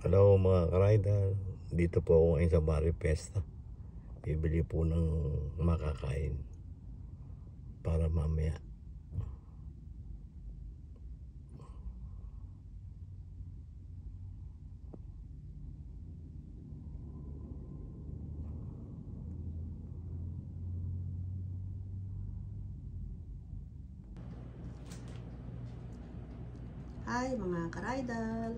Hello mga ka-rider, dito po ako ngayon sa Barrio Fiesta. Bibili po ng makakain para mamaya. Hi mga ka-rider!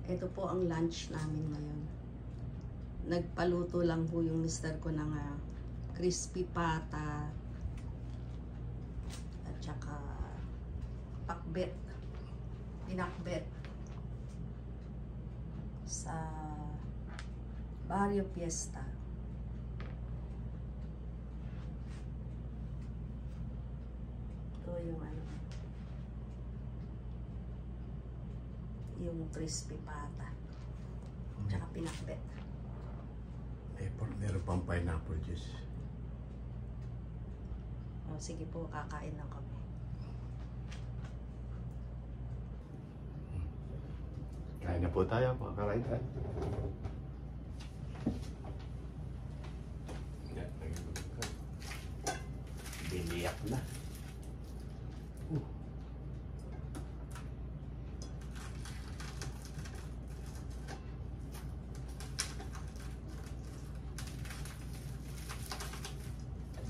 Ito po ang lunch namin ngayon. Nagpaluto lang po yung mister ko ng crispy pata at saka pakbet, pinakbet sa Barrio Fiesta. Ito yung crispy pata at saka pinakbet. Meron pang pineapple juice. O, sige po, kakain lang kami. Kain na po tayo mga ka-rider. Biniyak na.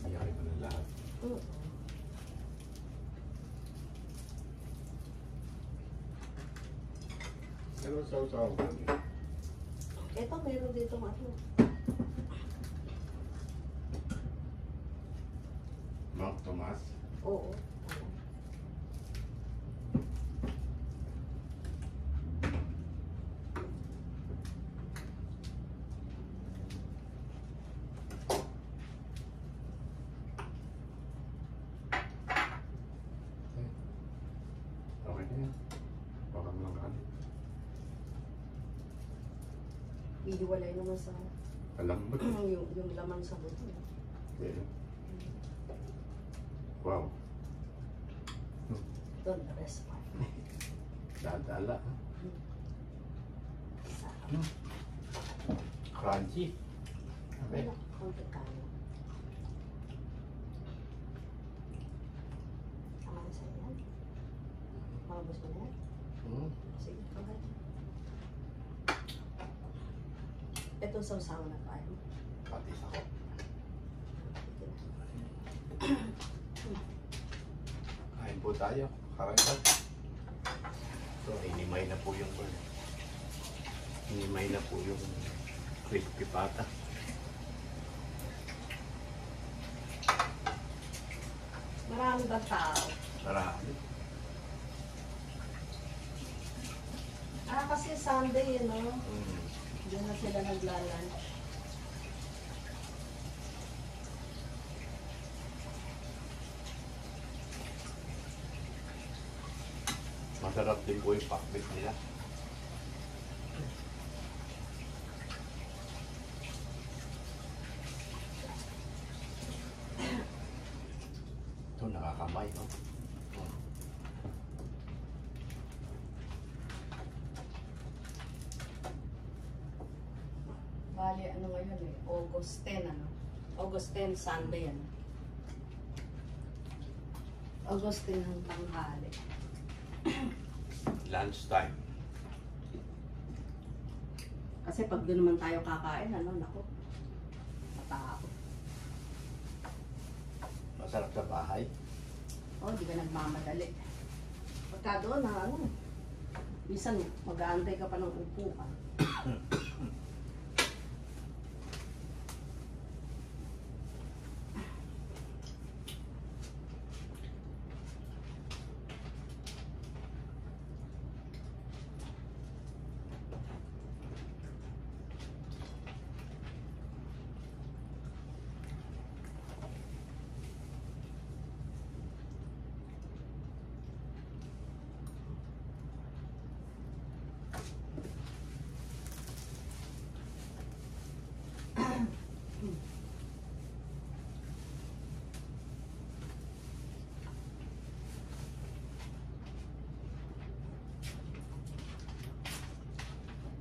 Iyakin mo na lahat. Ano sausaw? Ito, meron dito ano. Mang Tomas? Oo. Okay na yan. Baka mo lang kanin. Iiwalay naman sa Alam mo? yung laman sa buto. Yeah. Wow. Doon, the best part. Dadala. Sarap. Crunchy. Okay. Konti kanin. Tama na sa'yo yan. Makabos mo na yan. Sige, okay. Ito sausawa na tayo. Patis ako. Kain po tayo. Karagdag. So, inimay na po yung crispy pata. Marami ba tao? Marami. Kasi Sunday, no? Diyan na sila nagla-lunch. Masarap din po yung pakbit nila. Ito nakakamay, no? Bali, ano ngayon eh? August 10, ano? August 10, Sunday, ano? August 10 ng tanghali. Lunch time. Kasi pag doon naman tayo kakain, ano, naku, matakot. Masarap sa bahay. Di ka nagmamadali. Pagka doon, ano, minsan mag-aantay ka pa ng upuan.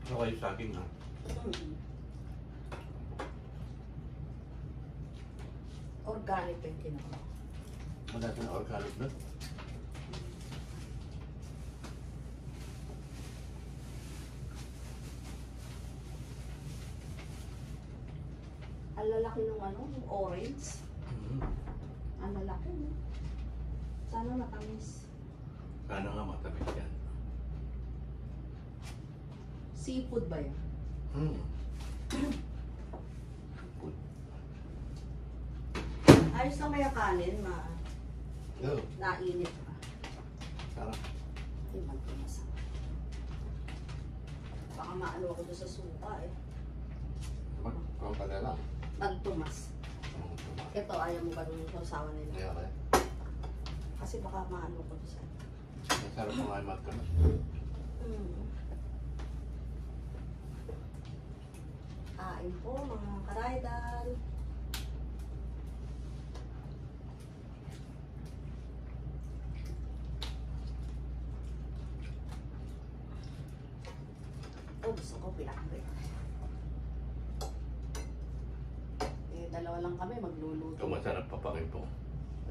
Saka yung saging ha. Organic yung kinuha. Madasa na organic na. Ang lalaki nung ano, yung orange. Ang lalaki, no? Sana matamis. Sana nga matamis yan. Seafood ba yan? Good. Ayos na may kanin, Oh, nainit pa. sarap. Ay, magtumas ako. Baka maano ako doon sa suka eh. Magkampala lang. Magtumas. Ito, ayaw mo ba nung sausawa nila? Kaya kaya. Kasi baka maano ko doon sa... Masarap mo nga yung magkamas. Kain po mga karaydal. Oh, gusto ko pinakbit. Eh, dalawa lang kami magluluto. Ito masarap papangin po.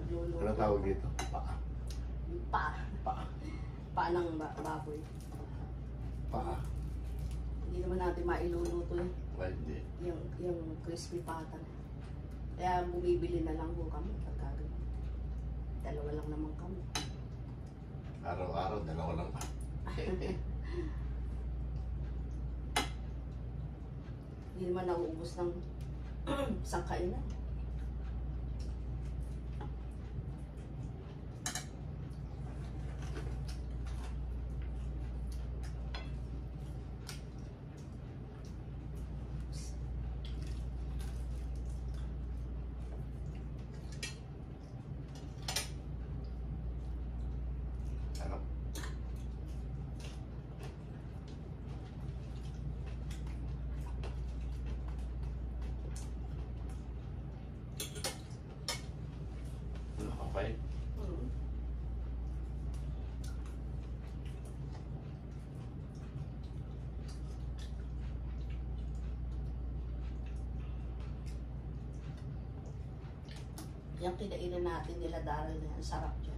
Magluluto. Ano tawag dito? Paa. Yung pa. Paa. Pa ng baboy. Paa. Hindi naman natin mailuluto yun. Well, hindi. Yung crispy pata. Kaya bumibili na lang po kami pagkagano. Dalawa lang naman kami. Araw-araw, dalawa lang pa. Hindi naman nauubos ng isang kainan. Sarap. Nakapay. Yung kinainan natin nila Daryl na yan, sarap dyan.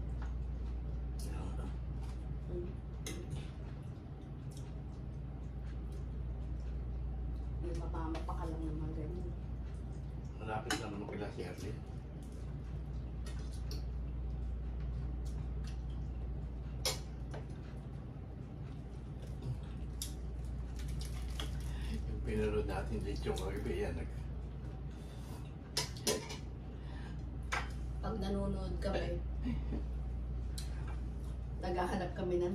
Yung mapamapa ka lang naman ganyan. Malapit na naman kila si Ernie. Yung pinanood natin dito yung kagabi yan. Pag nanonood kami, naghahanap kami ng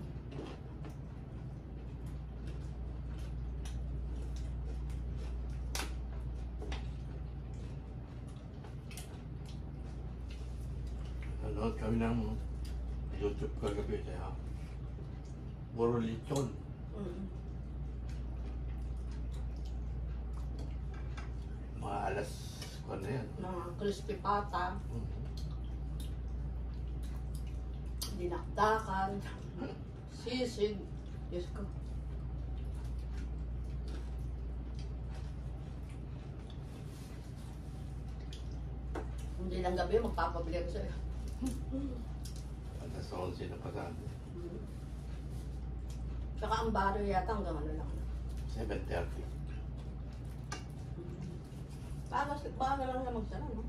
Nanood kami ng YouTube kagabi kaya puro lechon. Mga alas kung ano yan. mga crispy pata, dinakdakan, sisig. Diyos ko. Hindi lang gabi, magpapabili ako sa'yo. Alas 11 na pasado. Tsaka ang baro yata hanggang ano lang. 7:30. Baka lang na magsara, no?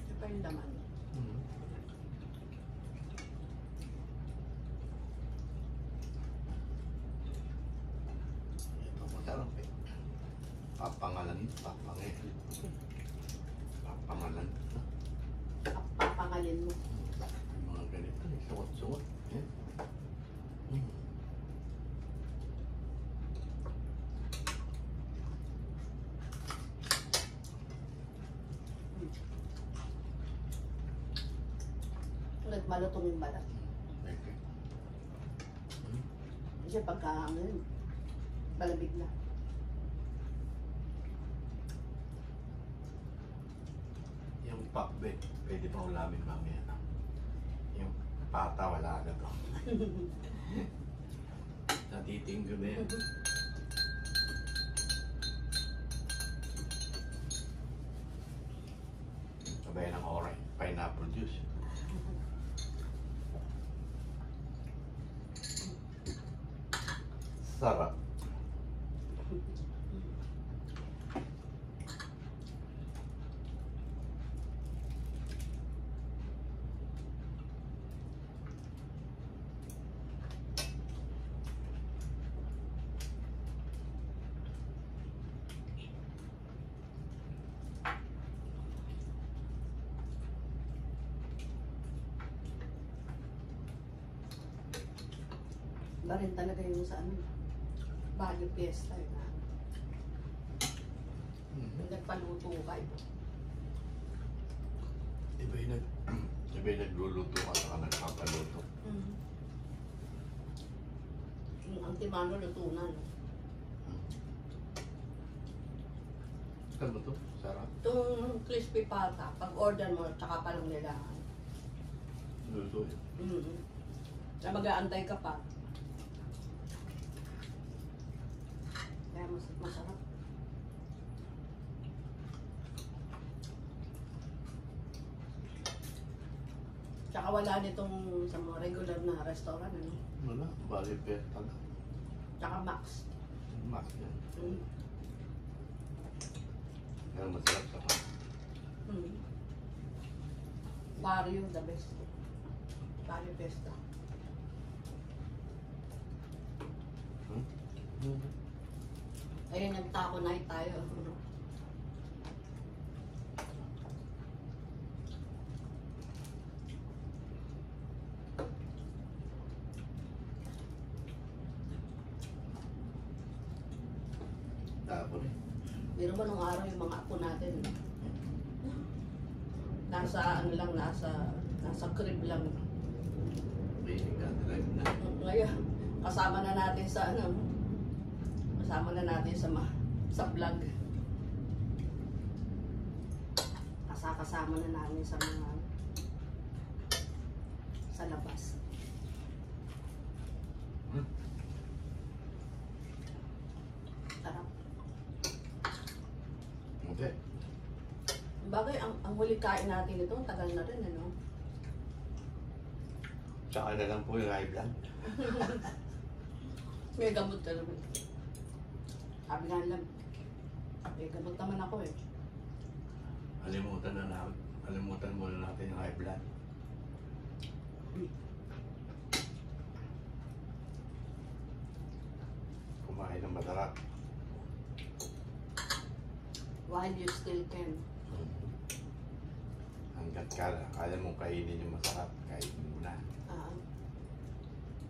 Ito pa yung laman. Ito masarap eh. Papangalan. Papangalin mo. Yung mga ganito, sungot-sungot. Yan. Ulit malutong yung balat. Okay. Kasi pagka ano yun, malamig na. pakbe. Pwede pa ulamin mamaya. Yung pata, wala na to. Natitinggo na yan. Sabay ng orange, pineapple juice. Sarap. Iba rin talaga yung sa ano, Baguio Fiesta yun na. Nagpaluto ka ito. Iba yung nagluluto ka saka nagpapaluto. Yung antimano luto na. No? Saan mo to? Sarap. Itong crispy pata, pag order mo, tsaka pa lang nila. Luto yun. Na mag-aantay ka pa. Kaya masarap. Tsaka wala nitong sa mga regular na restaurant, ano? Wala, bali pesta lang. Tsaka Max. Max yan. Mm. Pero masarap sa pa. Barrio, the best. Barrio Fiesta. Ayun, nag-taco night tayo. Tapo rin. Pero ba nung araw yung mga apo natin, nasa ano lang, nasa crib lang. Binig na talaga na. Ngayon, kasama na natin sa ano, kasama na natin sa vlog. Kasama na namin sa mga sa labas. Sarap. Okay. Bagay, ang huli kain natin ito, tagal na rin, ano? Tsaka na lang po yung high blood. May gamot ka naman. Sabi nga lang, may gamot naman ako eh. Kalimutan muna natin yung high blood. Kumain ng masarap. While you still can. Hanggat kaya mong kainin yung masarap, kainin mo na.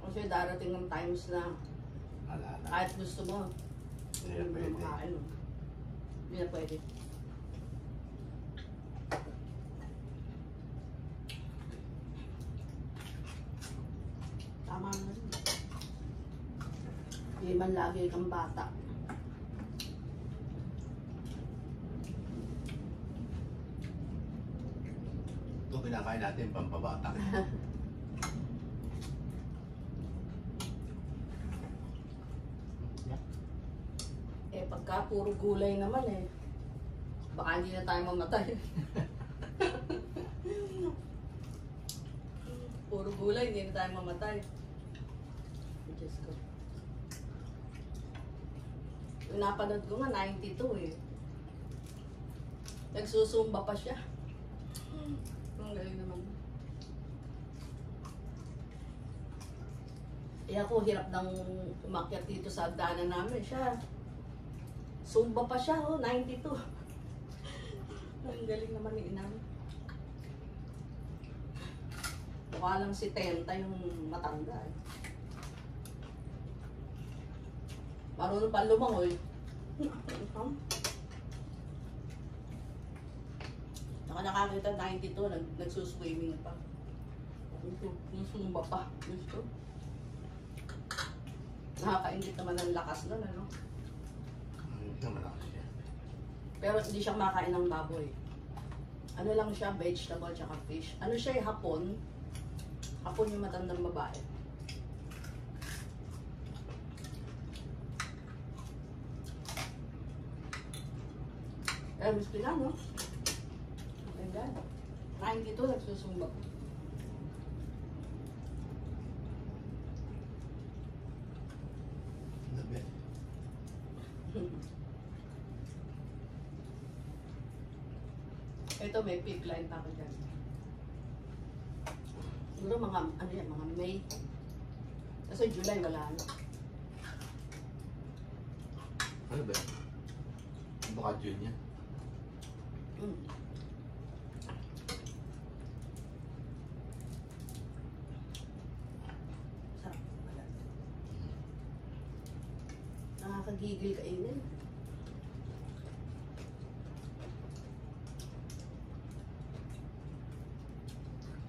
Kasi darating ng times na Wala na. kahit gusto mo, Hindi na pwede. makain mo. Hindi na pwede. Tama na rin. Hindi man lagi kang bata. Ito kinakain natin pampabata. Eh, pagka puro gulay naman eh, baka hindi na tayo mamatay. Puro gulay, hindi na tayo mamatay. Diyos ko. Yung napanood ko nga, 92 eh. Nagsusumba pa siya. Ang galing naman. Eh ako, hirap nang umakyat dito sa daanan namin. Siya, Zumba pa siya, 92. Ang galing naman ni Inang. Mukha lang si Tenta yung matanda. Marunong pa lumangoy. Saka nakakita 92, nagsuswimming pa. Yung Zumba pa. Gusto. Nakakaingit naman ang lakas nun, ano? Hindi naman ako siya. Pero hindi siya makain ng baboy. Ano lang siya, vegetable tsaka fish. Ano siya, hapon. Hapon yung matandang babae. Miss Pina, no? Okay, God. Kain dito, nagsusumbag. Labi. Ito, may pig line pa ako dyan. Siguro mga, ano yan, mga May. Kasi July, wala na. Ano ba? Baka June yan. Sarap. Nakakagigil kainin.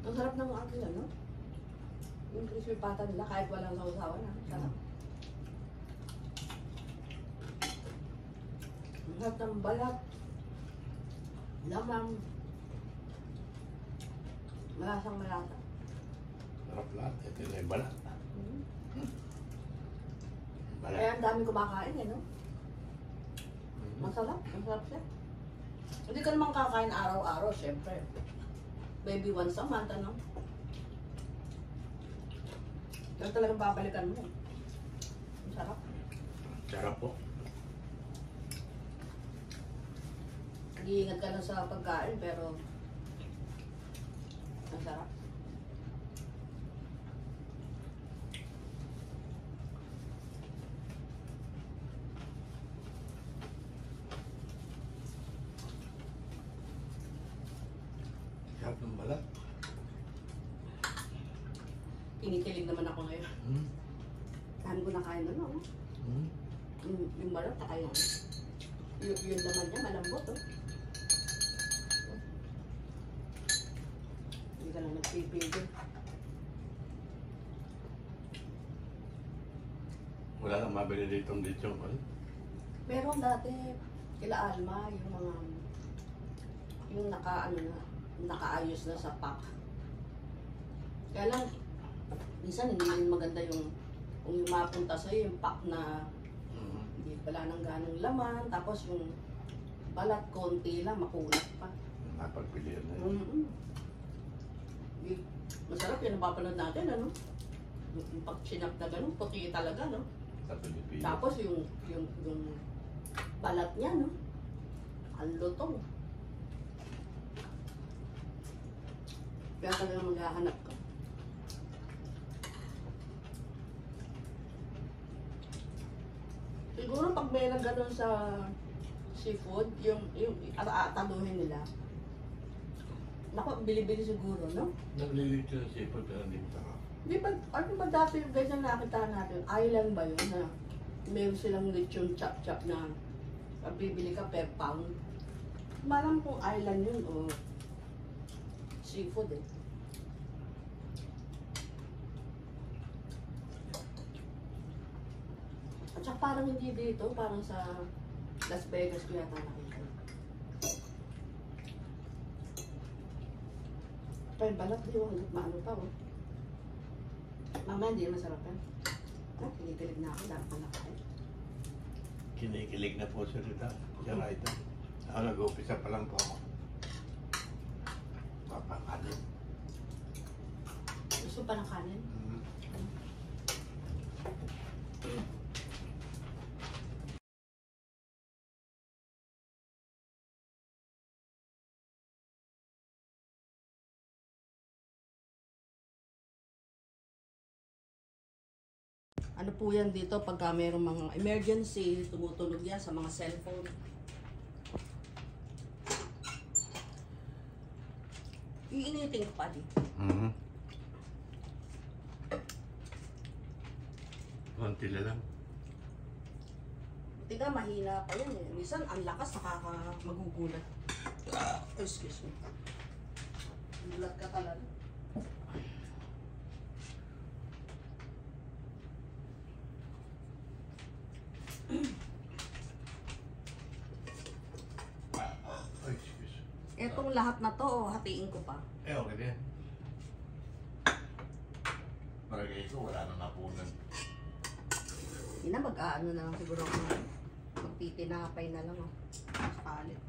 Ang sarap ng ano yan, no? Yung crispy pata nila kahit walang sausawan, ha? Sarap. Ang sarap ng balat. Lamang. Malasang malasa. Sarap lahat. Ito na yung balat. Kaya ang dami kumakain, eh, no? Masarap. Masarap siya. Hindi ka naman kakain araw-araw, syempre. Maybe once a month, ano? Pero talagang babalikan mo. Ang sarap. Sarap po. Nag-iingat ka lang sa pagkain, pero ang sarap. Sarap ng balat. Kinikilig naman ako ngayon. Dami ko nakain na, no? Yung balat, saka yung laman niya, malambot, oh. Hindi ka lang nagpipigil. Wala nang mabili dito ng lechon ko. Meron dati, kila Alma, yung mga, yung nakaayos na sa pack. Kaya lang, minsan hindi rin maganda yung, kung yung mapunta sa'yo, yung pack na hindi pala nang ganong laman, tapos yung balat, konti lang, makulat pa. Napagpilihan na yun. Masarap yun, napapanood natin, ano? Yung pag-chinap na gano'n, puti talaga, no? Sa Pilipinas. Tapos yung balat niya, no? Ang lutong. Kaya talagang maghahanap ka. Siguro pag may lang gano'n sa seafood, yung taluhin nila. Naku, bili-bili siguro, no? Naglilito ng seafood pero hindi pa. Di ba, ano ba dati yung guys na nakita natin? Island ba yun na meron silang lechon chop-chop na bibili ka per pound? Malam kung island yun o seafood eh. At saka parang hindi dito, parang sa Las Vegas ko yata nakita. Pero balat di yung maano pa oh. Mama, hindi masarap yan. Ah, kinikilig na ako, dahil ko nakain. Kinikilig na po siya dito. Siya ito. Ako nag-uupisa pa lang po ako. Papakanin. Gusto pa ng kanin? Ano po yan dito pagka mayroong mga emergency, tumutunog yan sa mga cellphone. Iinitin ko pa di. Konti na lang. Buti nga, mahina pa yan eh. Minsan, ang lakas, magugulat. Excuse me. Gulat ka talaga. Ay, excuse. Etong lahat na to, hatiin ko pa. Okay din. Maragay ko, wala nang napunan. Hindi na, mag-aano na lang siguro ako. Magtitinapay na lang. Oh. Kalit.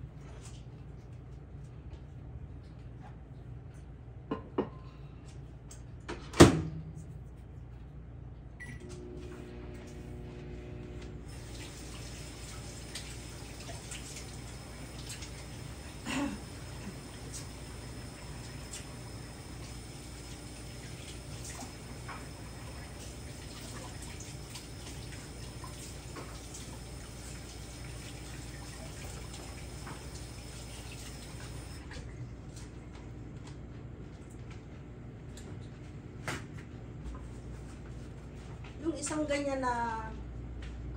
Yung isang ganyan na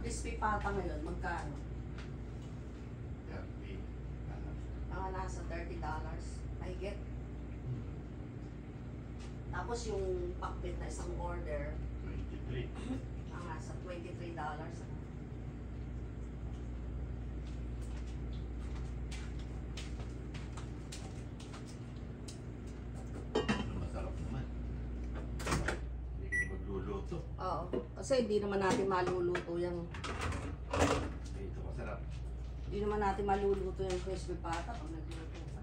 crispy pata ngayon, magkano? 30. Mga nasa $30. I get. Tapos yung pakbit na isang order, 23. mga nasa $23. Masarap naman. Hindi ka magluluto. Oo. Kasi hindi naman natin maluluto yung Dito masarap. hindi naman natin maluluto yung crispy pata pag nagluto ka.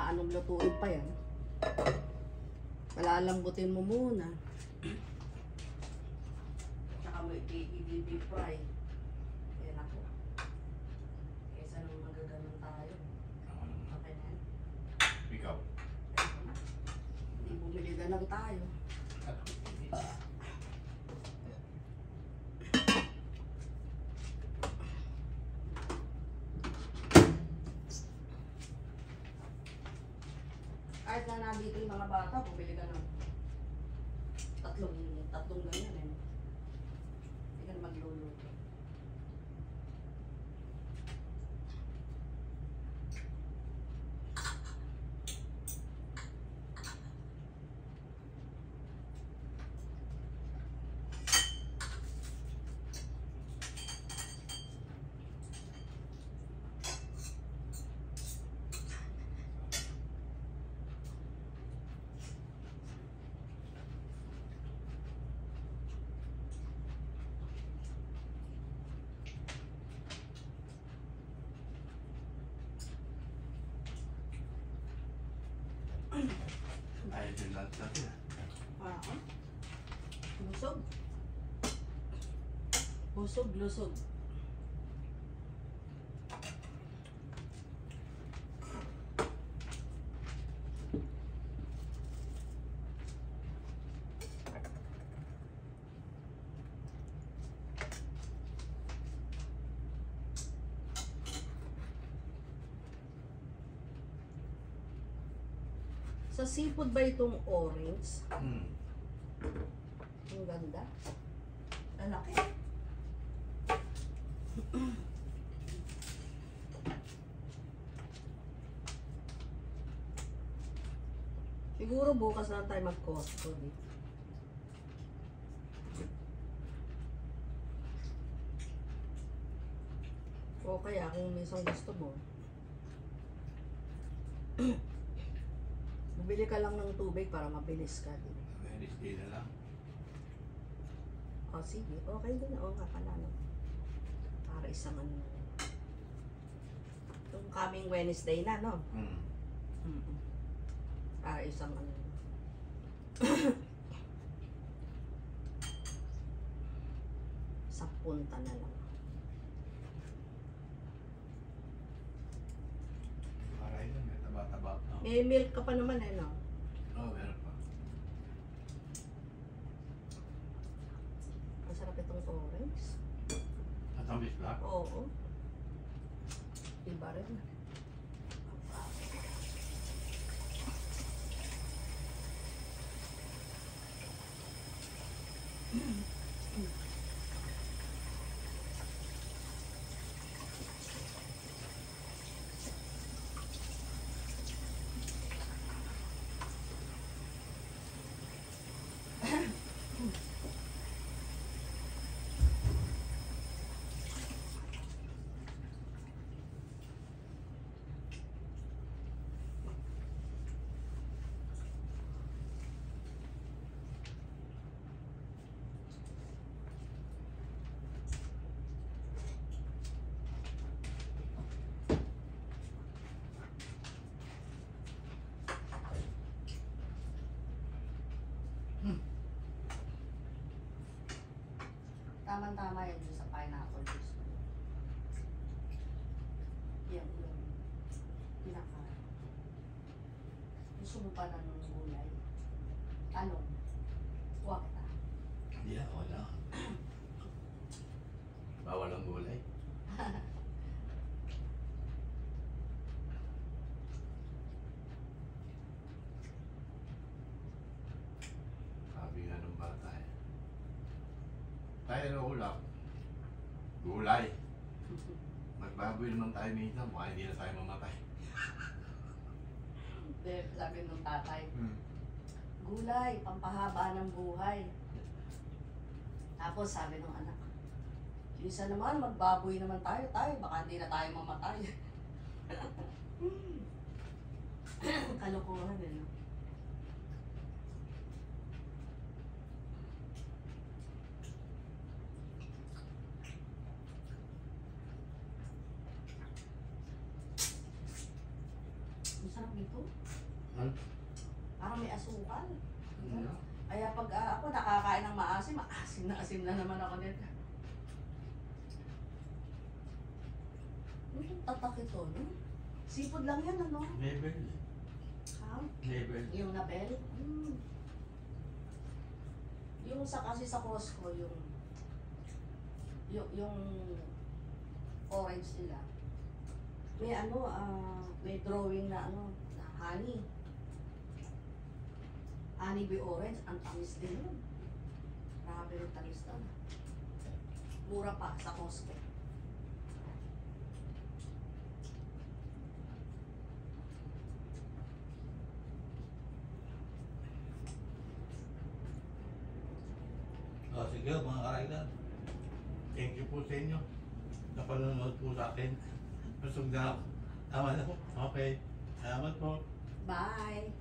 Anong lutuin pa yan? Palalambutin mo muna. Tsaka mo i-deep fry. Yan ako. Kesa nang magaganon tayo. Okay na yan. Ikaw. Ayoko na. Hindi bumili na lang tayo. Kahit na nandito yung mga bata, bumili ka ng tatlong ganyan eh. Hindi ka na magluluto. Ayaw din lahat natin. Busog. Busog, lusog. Sa seafood ba itong orange? Ang ganda. Ang laki. Siguro bukas na tayo mag-Costco dito. O kaya kung minsan gusto mo, bumili ka lang ng tubig para mabilis ka din. Wednesday na lang. O sige, okay din. Oo nga pala, no? Para isang ano. Itong coming Wednesday na, no? Para isang ano. Sa punta na lang. Para yun, may taba-taba. No? May milk ka pa naman eh, no? Oo, meron pa. Ang sarap itong orange. Matamis lang. Oo. Iba rin. Tama-tama yan dun sa pineapple juice. Yung pinaka. Gusto mo pa ng gulay? Talong. Huwag na. Hindi na, wala. Bawal ang gulay. Sabi nga ng bata eh. Tayo na ulap. Gulay. Magbaboy naman tayo minsan, baka hindi na tayo mamatay. Sabi nung tatay, gulay, pampahaba ng buhay. Tapos sabi nung anak, isa naman, magbaboy naman tayo, baka hindi na tayo mamatay. Kalokohan eh, no? Ang sarap nito. Parang may asukal. Kaya pag ako nakakain ng maasim, asim na naman ako nito. Tatak ito, no? Seafood lang yan, ano? Never. Ha? Never. Yung nabel? Yung kasi sa Costco, yung orange nila. May may drawing na na honey. Honey by orange, ang tamis din yun. Grabe rin tamis doon. Mura pa sa Costco. Sige mga karailan. Thank you po sa inyo. Napanonood po sa akin. Masog na ako. Tama na po. Okay. Salamat po. Bye!